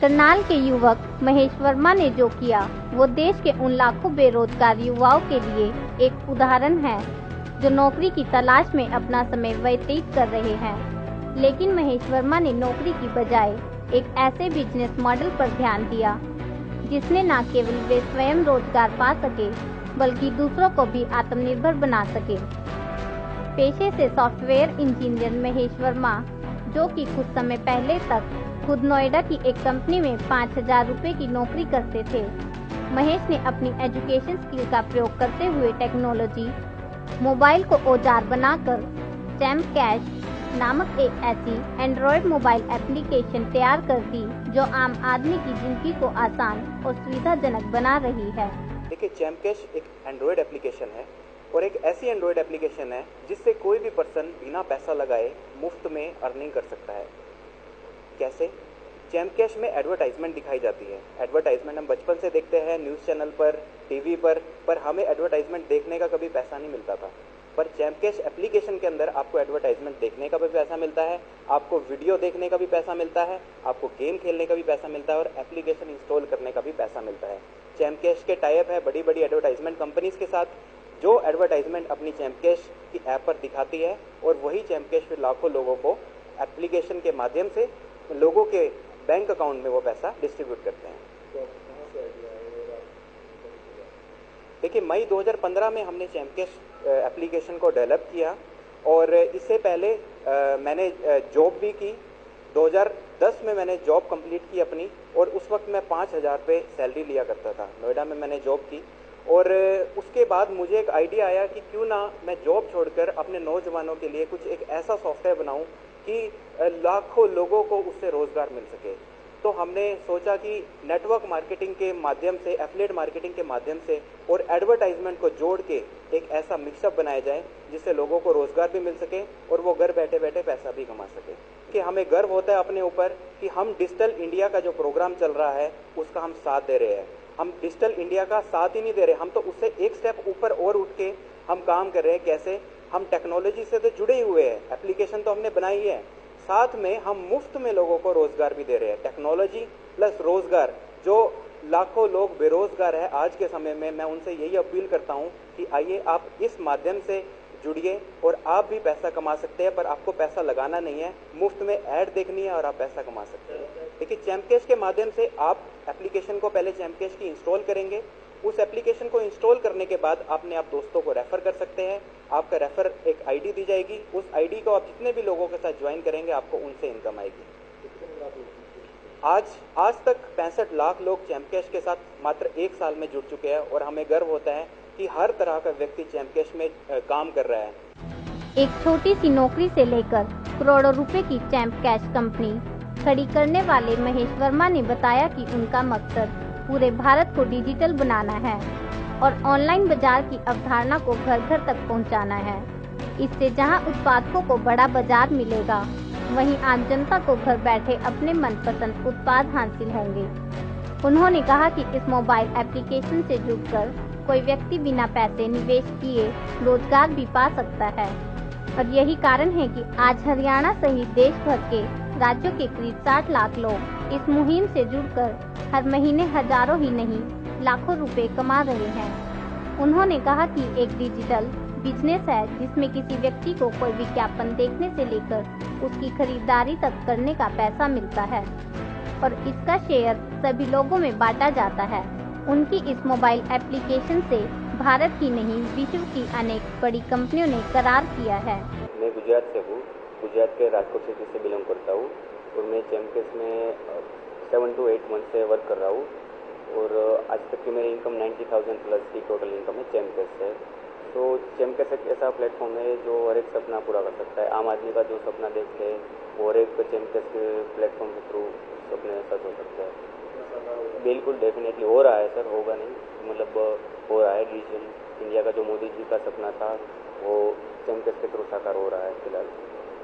करनाल के युवक महेश वर्मा ने जो किया वो देश के उन लाखों बेरोजगार युवाओं के लिए एक उदाहरण है जो नौकरी की तलाश में अपना समय व्यतीत कर रहे हैं। लेकिन महेश वर्मा ने नौकरी की बजाय एक ऐसे बिजनेस मॉडल पर ध्यान दिया जिसने न केवल वे स्वयं रोजगार पा सके बल्कि दूसरों को भी आत्मनिर्भर बना सके। पेशे से सॉफ्टवेयर इंजीनियर महेश वर्मा, जो कि कुछ समय पहले तक खुद नोएडा की एक कंपनी में 5,000 रुपए की नौकरी करते थे, महेश ने अपनी एजुकेशन स्किल का प्रयोग करते हुए टेक्नोलॉजी मोबाइल को औजार बनाकर चैम्पकैश नामक एक ऐसी एंड्रॉयड मोबाइल एप्लीकेशन तैयार कर दी जो आम आदमी की जिंदगी को आसान और सुविधाजनक बना रही है। देखिए, चैम्पकैश एक एंड्रॉयड एप्लीकेशन है और एक ऐसी एंड्रॉयड एप्लीकेशन है जिससे कोई भी पर्सन बिना पैसा लगाए मुफ्त में अर्निंग कर सकता है। कैसे? चैम्पकैश में एडवर्टाइजमेंट दिखाई जाती है। एडवर्टाइजमेंट हम बचपन से देखते हैं न्यूज़ चैनल पर, टीवी पर हमें एडवर्टाइजमेंट देखने का कभी पैसा नहीं मिलता था। पर चैम्पकैश एप्लीकेशन के अंदर आपको एडवर्टाइजमेंट देखने का भी पैसा मिलता है, आपको वीडियो देखने का भी पैसा मिलता है, आपको गेम खेलने का भी पैसा मिलता है और एप्लीकेशन इंस्टॉल करने का भी पैसा मिलता है। चैम्पकैश के टाइप है बड़ी बड़ी एडवर्टाइजमेंट कंपनीज के साथ, जो एडवर्टाइजमेंट अपनी चैम्पकैश की ऐप पर दिखाती है और वही चैम्पकैश फिर लाखों लोगों को एप्लीकेशन के माध्यम से लोगों के बैंक अकाउंट में वो पैसा डिस्ट्रीब्यूट करते हैं। देखिए, मई 2015 में हमने चैम्पकैश एप्लीकेशन को डेवलप किया और इससे पहले मैंने जॉब भी की। 2010 में मैंने जॉब कंप्लीट की अपनी और उस वक्त मैं 5,000 रुपये सैलरी लिया करता था। नोएडा में मैंने जॉब की और उसके बाद मुझे एक आइडिया आया कि क्यों ना मैं जॉब छोड़कर अपने नौजवानों के लिए कुछ एक ऐसा सॉफ्टवेयर बनाऊं कि लाखों लोगों को उससे रोजगार मिल सके। तो हमने सोचा कि नेटवर्क मार्केटिंग के माध्यम से, एफिलिएट मार्केटिंग के माध्यम से और एडवर्टाइजमेंट को जोड़ के एक ऐसा मिक्सअप बनाया जाए जिससे लोगों को रोजगार भी मिल सके और वो घर बैठे बैठे पैसा भी कमा सके। कि हमें गर्व होता है अपने ऊपर कि हम डिजिटल इंडिया का जो प्रोग्राम चल रहा है उसका हम साथ दे रहे हैं। हम डिजिटल इंडिया का साथ ही नहीं दे रहे, हम तो उससे एक स्टेप ऊपर और उठ के हम काम कर रहे हैं। कैसे? हम टेक्नोलॉजी से तो जुड़े हुए हैं, एप्लीकेशन तो हमने बनाई है, साथ में हम मुफ्त में लोगों को रोजगार भी दे रहे हैं। टेक्नोलॉजी प्लस रोजगार, जो लाखों लोग बेरोजगार है आज के समय में, मैं उनसे यही अपील करता हूं कि आइए आप इस माध्यम से जुड़िए और आप भी पैसा कमा सकते हैं। पर आपको पैसा लगाना नहीं है, मुफ्त में ऐड देखनी है और आप पैसा कमा सकते हैं। देखिए, चैम्पकैश के माध्यम से आप एप्लीकेशन को पहले चैम्पकैश की इंस्टॉल करेंगे। उस एप्लीकेशन को इंस्टॉल करने के बाद अपने आप दोस्तों को रेफर कर सकते हैं। आपका रेफर एक आईडी दी जाएगी, उस आईडी को आप जितने भी लोगों के साथ ज्वाइन करेंगे आपको उनसे इनकम आएगी। आज तक 65 लाख लोग चैम्पकैश के साथ मात्र 1 साल में जुड़ चुके हैं और हमें गर्व होता है कि हर तरह का व्यक्ति चैम्पकैश में काम कर रहा है। एक छोटी सी नौकरी से लेकर करोड़ों रुपए की चैम्पकैश कंपनी खड़ी करने वाले महेश वर्मा ने बताया कि उनका मकसद पूरे भारत को डिजिटल बनाना है और ऑनलाइन बाजार की अवधारणा को घर घर तक पहुंचाना है। इससे जहां उत्पादकों को बड़ा बाजार मिलेगा, वहीं आम जनता को घर बैठे अपने मनपसंद उत्पाद हासिल होंगे। उन्होंने कहा कि इस मोबाइल एप्लीकेशन से जुड़कर कोई व्यक्ति बिना पैसे निवेश किए रोजगार भी पा सकता है और यही कारण है कि आज हरियाणा सहित देश भर के राज्यों के करीब 60 लाख लोग इस मुहिम से जुड़कर हर महीने हजारों ही नहीं लाखों रुपए कमा रहे हैं। उन्होंने कहा कि एक डिजिटल बिजनेस है जिसमें किसी व्यक्ति को कोई विज्ञापन देखने से लेकर उसकी खरीदारी तक करने का पैसा मिलता है और इसका शेयर सभी लोगों में बांटा जाता है। उनकी इस मोबाइल एप्लीकेशन से भारत की नहीं विश्व की अनेक बड़ी कंपनियों ने करार किया है। मैं गुजरात से हूँ, गुजरात के राजकोट सिटी से बिलोंग करता हूँ और मैं चैम्पकैश में 7 to 8 मंथ से वर्क कर रहा हूँ और आज तक की मेरी इनकम 90,000 प्लस की टोटल इनकम है चैम्पकैश से। तो चैम्पकैश एक ऐसा प्लेटफॉर्म है जो हर एक सपना पूरा कर सकता है। आम आदमी का जो सपना देखते हैं और एक चैम्पकैश के प्लेटफॉर्म के थ्रू सपने सच हो सकते हैं। बिल्कुल डेफिनेटली हो रहा है सर, होगा नहीं, मतलब हो रहा है। डिजिटल इंडिया का जो मोदी जी का सपना था वो चैम्पकैश के थ्रू साकार हो रहा है फिलहाल,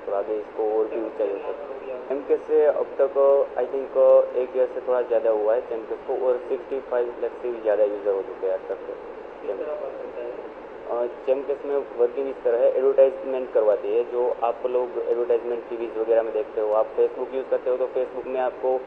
तो आगे इसको और भी ऊंचाई हो सकती है। चैम्पकैश से अब तक आई थिंक 1 ईयर से थोड़ा ज़्यादा हुआ है चैम्पकैश को और 65 लाख से भी ज़्यादा यूज़र हो चुके हैं आज तक। चैम्पकैश में वर्किंग इस तरह है, एडवर्टाइजमेंट करवाती है। जो आप लोग एडवर्टाइजमेंट टीवी वगैरह में देखते हो, आप फेसबुक यूज़ करते हो तो फेसबुक में आपको